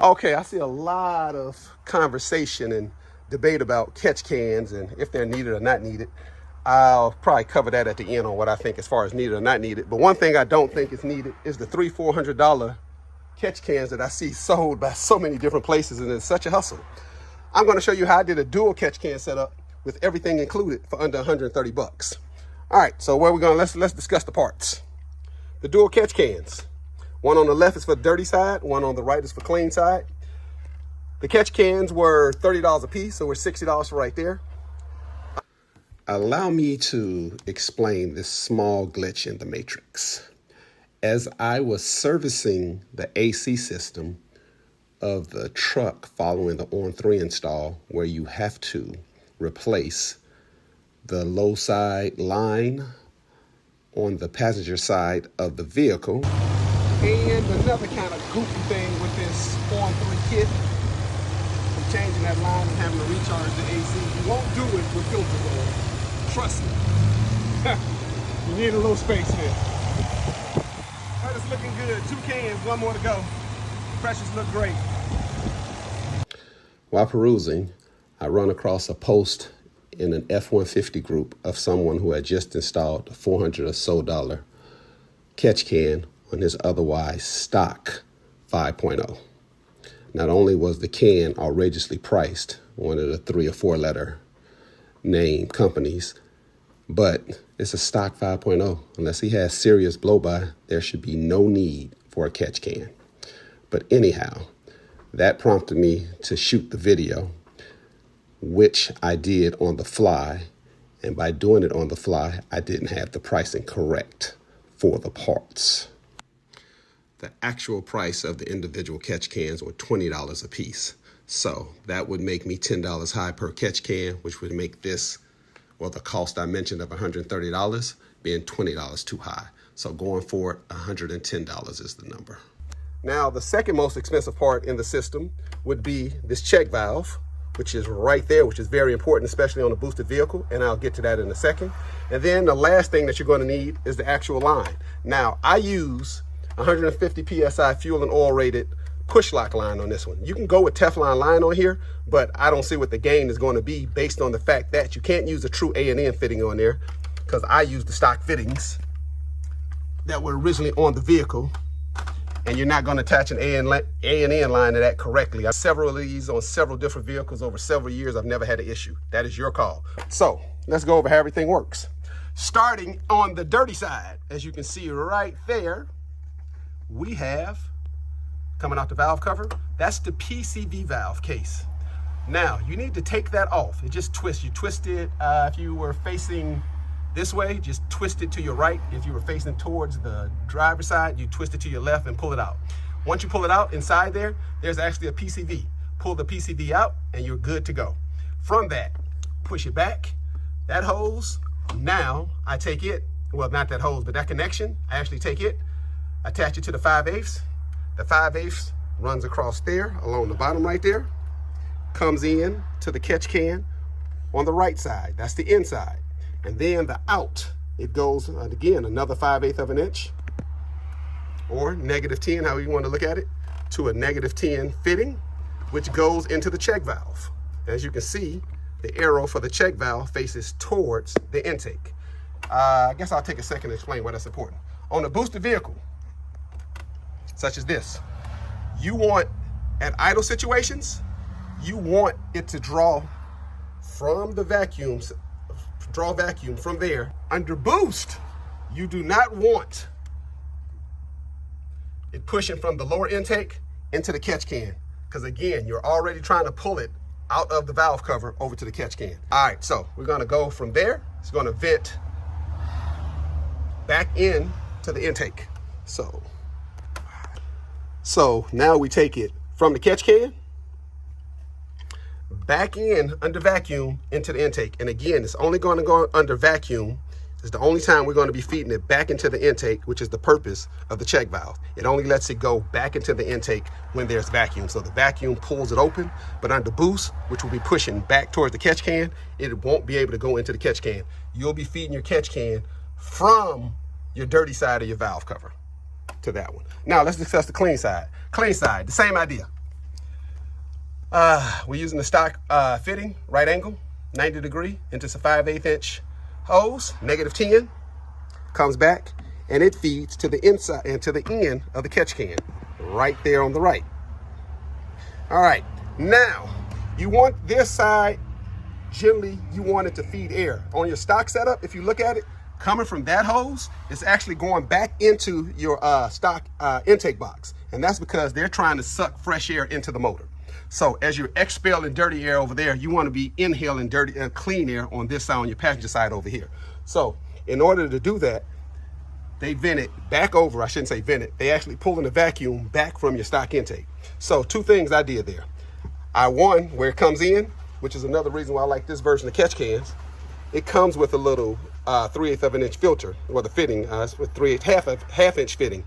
Okay, I see a lot of conversation and debate about catch cans and if they're needed or not needed. I'll probably cover that at the end on what I think as far as needed or not needed. But one thing I don't think is needed is the $300-400 catch cans that I see sold by so many different places, and it's such a hustle. I'm going to show you how I did a dual catch can setup with everything included for under 130 bucks. All right, so where we're going, let's discuss the parts. The dual catch cans. One on the left is for the dirty side, one on the right is for clean side. The catch cans were $30 a piece, so we're $60 for right there. Allow me to explain this small glitch in the matrix. As I was servicing the AC system of the truck following the on-3 install, where you have to replace the low side line on the passenger side of the vehicle. And another kind of goofy thing with this on-3 kit, from changing that line and having to recharge the AC. You won't do it with filters on. Trust me. You need a little space here. All right, it's looking good. 2 cans, 1 more to go. Pressures look great. While perusing, I run across a post in an F150 group of someone who had just installed a $400 or so catch can on his otherwise stock 5.0. Not only was the can outrageously priced, one of the 3 or 4 letter name companies, but it's a stock 5.0. Unless he has serious blow-by, there should be no need for a catch can. But anyhow, that prompted me to shoot the video, which I did on the fly. And by doing it on the fly, I didn't have the pricing correct for the parts. The actual price of the individual catch cans were $20 a piece. So that would make me $10 high per catch can, which would make this, well, the cost I mentioned of $130 being $20 too high. So going forward, $110 is the number. Now, the second most expensive part in the system would be this check valve, which is right there, which is very important, especially on a boosted vehicle, and I'll get to that in a second. And then the last thing that you're going to need is the actual line. Now, I use 150 PSI fuel and oil rated push lock line on this one. You can go with Teflon line on here, but I don't see what the gain is going to be based on the fact that you can't use a true A&N fitting on there, because I use the stock fittings that were originally on the vehicle, and you're not going to attach an A&N line to that correctly. I have several of these on several different vehicles over several years. I've never had an issue. That is your call. So let's go over how everything works. Starting on the dirty side, as you can see right there, we have, coming out the valve cover, that's the PCV valve case. Now, you need to take that off. It just twists. You twist it, if you were facing this way, just twist it to your right. If you were facing towards the driver's side, you twist it to your left and pull it out. Once you pull it out, inside there, there's actually a PCV. Pull the PCV out and you're good to go. From that, push it back. That hose, now I take it, well, not that hose, but that connection, I actually take it, attach it to the 5/8. The 5/8 runs across there along the bottom right there, comes in to the catch can on the right side. That's the inside. And then the out, it goes, again, another 5/8 of an inch, or -10, however you want to look at it, to a -10 fitting, which goes into the check valve. As you can see, the arrow for the check valve faces towards the intake. I guess I'll take a second to explain why that's important. On a boosted vehicle, such as this, you want, at idle situations, you want it to draw from the vacuums, draw vacuum from there. Under boost, you do not want it pushing from the lower intake into the catch can, because again, you're already trying to pull it out of the valve cover over to the catch can. All right, so we're gonna go from there. It's gonna vent back in to the intake. So now we take it from the catch can back in under vacuum into the intake. And again, it's only going to go under vacuum. It's the only time we're going to be feeding it back into the intake, which is the purpose of the check valve. It only lets it go back into the intake when there's vacuum. So the vacuum pulls it open, but under boost, which will be pushing back towards the catch can, it won't be able to go into the catch can. You'll be feeding your catch can from your dirty side of your valve cover to that one. Now let's discuss the clean side. Clean side, the same idea. We're using the stock fitting, right angle, 90 degree, into a 5/8 inch hose, -10, comes back, and it feeds to the inside and to the end of the catch can, right there on the right. All right, now you want this side, generally you want it to feed air. On your stock setup, if you look at it, coming from that hose, it's actually going back into your stock intake box. And that's because they're trying to suck fresh air into the motor. So as you're expelling dirty air over there, you want to be inhaling dirty and clean air on this side, on your passenger side over here. So in order to do that, they vent it back over. I shouldn't say vent it. They actually pulling the vacuum back from your stock intake. So two things I did there. One, where it comes in, which is another reason why I like this version of catch cans, it comes with a little 3/8 of an inch filter, or the fitting, it's with half inch fitting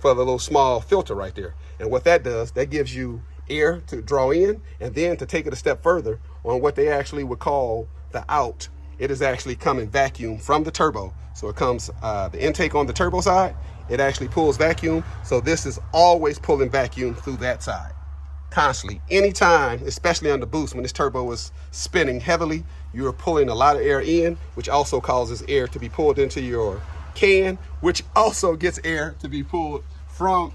for the little small filter right there. And what that does, that gives you air to draw in, and then to take it a step further on what they actually would call the out, it is actually coming vacuum from the turbo. So it comes, the intake on the turbo side, it actually pulls vacuum. So this is always pulling vacuum through that side, constantly. Anytime, especially on the boost, when this turbo is spinning heavily, you're pulling a lot of air in, which also causes air to be pulled into your can, which also gets air to be pulled from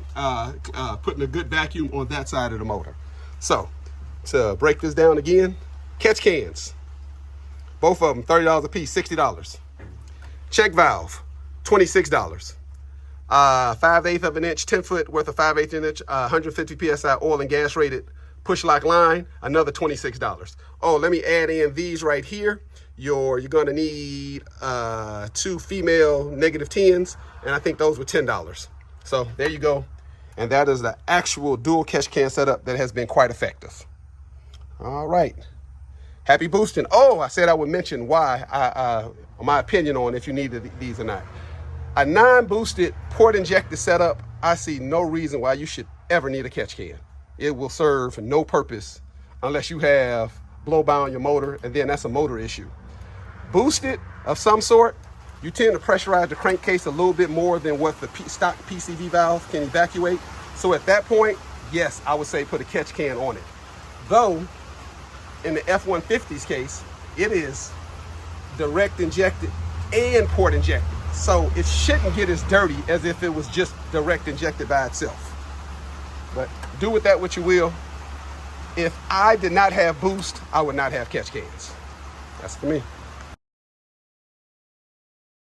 putting a good vacuum on that side of the motor. So to break this down again, catch cans, both of them $30 a piece, $60. Check valve, $26. 5/8 of an inch, 10 foot worth of 5/8 inch, 150 PSI oil and gas rated push lock line, another $26. Oh, let me add in these right here. You're gonna need 2 female -10s, and I think those were $10. So there you go. And that is the actual dual catch can setup that has been quite effective. All right. Happy boosting. Oh, I said I would mention why, my opinion on if you needed these or not. A non-boosted port injected setup, I see no reason why you should ever need a catch can. It will serve no purpose unless you have blow by on your motor, and then that's a motor issue. Boosted of some sort, you tend to pressurize the crankcase a little bit more than what the stock PCV valve can evacuate. So at that point, yes, I would say put a catch can on it. Though, in the F150's case, it is direct injected and port injected. So it shouldn't get as dirty as if it was just direct injected by itself. But do with that what you will. If I did not have boost, I would not have catch cans. That's for me.